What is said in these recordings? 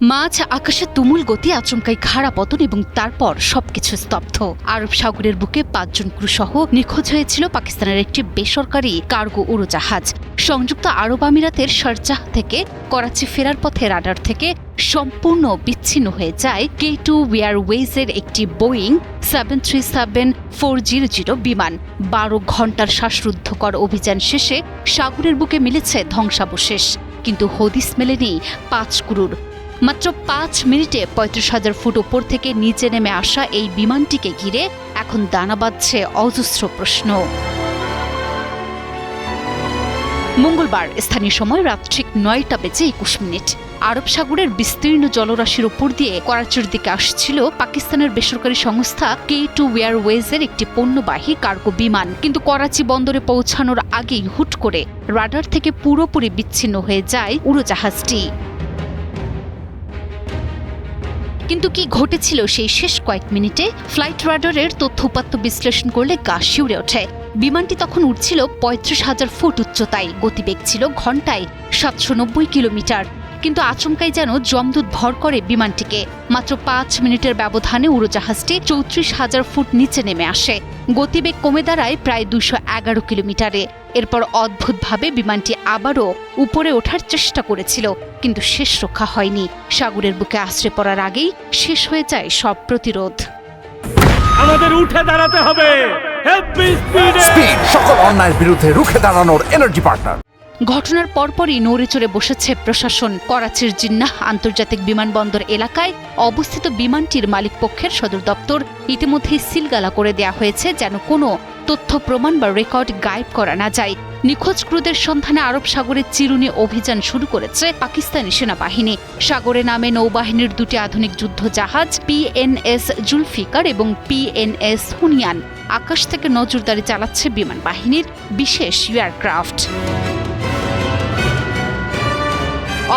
মাঝ আকাশে তুমুল গতি, আচমকাই খাড়া পতন এবং তারপর সবকিছু স্তব্ধ। আরব সাগরের বুকে ৫ জন ক্রু সহ নিখোঁজ হয়েছিল পাকিস্তানের একটি বেসরকারি কার্গো উড়োজাহাজ। সংযুক্ত আরব আমিরাতের শারজাহ থেকে করাচি ফেরার পথে রাডার থেকে সম্পূর্ণ বিচ্ছিন্ন হয়ে যায় K2 এয়ারওয়েজের একটি বোয়িং 737-400 বিমান। ১২ ঘণ্টার শ্বাসরুদ্ধকর অভিযান শেষে সাগরের বুকে মিলেছে ধ্বংসাবশেষ, কিন্তু হদিস মেলেনি ৫ ক্রুর। মাত্র ৫ মিনিটে ৩৫,০০০ ফুট ওপর থেকে নিচে নেমে আসা এই বিমানটিকে ঘিরে এখন দানা বাঁধছে অজস্র প্রশ্ন। মঙ্গলবার স্থানীয় সময় রাত ঠিক ৯টা বেজে ২১ মিনিট আরব সাগরের বিস্তীর্ণ জলরাশির ওপর দিয়ে করাচির দিকে আসছিল পাকিস্তানের বেসরকারি সংস্থা K2 এয়ারওয়েজের একটি পণ্যবাহী কার্গো বিমান। কিন্তু করাচি বন্দরে পৌঁছানোর আগেই হুট করে রাডার থেকে পুরোপুরি বিচ্ছিন্ন হয়ে যায় উড়োজাহাজটি। কিন্তু কি ঘটেছিল সেই শেষ কয়েক মিনিটে? ফ্লাইট রাডারের তথ্য উপাত্ত বিশ্লেষণ করলে গা শিউরে ওঠে। বিমানটি তখন উঠছিল ৩৫,০০০ ফুট উচ্চতায়, গতিবেগ ছিল ঘণ্টায় ৭৯০ কিলোমিটার। কিন্তু আচমকাই যেন যমদূত ভর করে বিমানটিকে। মাত্র ৫ মিনিটের ব্যবধানে উড়োজাহাজটি ৩৪,০০০ ফুট নিচে নেমে আসে। গতিবেগ কমে দাঁড়ায় প্রায় ২১১ কিলোমিটারে। এরপর অদ্ভুতভাবে বিমানটি আবারও উপরে ওঠার চেষ্টা করেছিল, কিন্তু শেষ রক্ষা হয়নি। সাগরের বুকে আশ্রয় পড়ার আগেই শেষ হয়ে যায় সব প্রতিরোধ। আমাদের উঠে দাঁড়াতে হবে। স্পিড, সকল অন্যায়ের বিরুদ্ধে রুখে দাঁড়ানোর এনার্জি পার্টনার। ঘটনার পরপরই নড়ে চড়ে বসেছে প্রশাসন। করাচির জিন্নাহ আন্তর্জাতিক বিমানবন্দর এলাকায় অবস্থিত বিমানটির মালিকপক্ষের সদর দপ্তর ইতিমধ্যেই সিলগালা করে দেয়া হয়েছে, যেন কোনো তথ্য প্রমাণ বা রেকর্ড গায়েব করা না যায়। নিখোঁজ ক্রুদের সন্ধানে আরব সাগরে চিরুনি অভিযান শুরু করেছে পাকিস্তানি সেনাবাহিনী। সাগরে নামে নৌবাহিনীর ২টি আধুনিক যুদ্ধ জাহাজ PNS জুলফিকার এবং PNS হুনিয়ান। আকাশ থেকে নজরদারি চালাচ্ছে বিমান বাহিনীর বিশেষ এয়ারক্রাফট।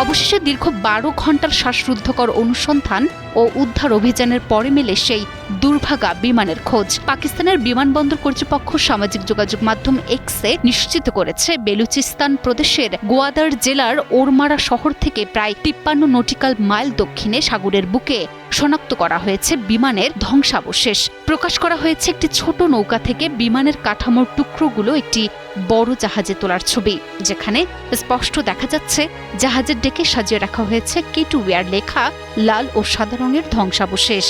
অবশেষে দীর্ঘ ১২ ঘণ্টার শ্বাসরুদ্ধকর অনুসন্ধান ও উদ্ধার অভিযানের পরে মেলে সেই দুর্ভাগা বিমানের খোঁজ। পাকিস্তানের বিমানবন্দর কর্তৃপক্ষ সামাজিক যোগাযোগ মাধ্যম এক্সে নিশ্চিত করেছে, বেলুচিস্তান প্রদেশের গোয়াদার জেলার ওরমারা শহর থেকে প্রায় ৫৩ নটিক্যাল মাইল দক্ষিণে সাগরের বুকে শনাক্ত করা হয়েছে বিমানের ধ্বংসাবশেষ। প্রকাশ করা হয়েছে একটি ছোট নৌকা থেকে বিমানের কাঠামোর টুকরোগুলো একটি বড় জাহাজে তোলার ছবি, যেখানে স্পষ্ট দেখা যাচ্ছে জাহাজের ডেকে সাজিয়ে রাখা হয়েছে K2 এয়ার লেখা লাল ও সাদা রঙের ধ্বংসাবশেষ।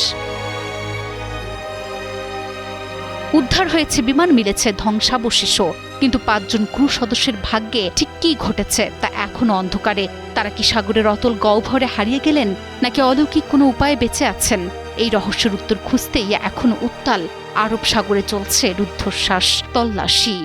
উদ্ধার হয়েছে বিমান, মিলেছে ধ্বংসাবশেষও, কিন্তু ৫ জন ক্রু সদস্যের ভাগ্যে ঠিক কী ঘটেছে তা এখনো অন্ধকারে। তারা কি সাগরের অতল গহ্বরে হারিয়ে গেলেন, নাকি অলৌকিক কোনো উপায়ে বেঁচে আছেন? এই রহস্যের উত্তর খুঁজতেই এখনো উত্তাল আরব সাগরে চলছে রুদ্ধশ্বাস তল্লাশি।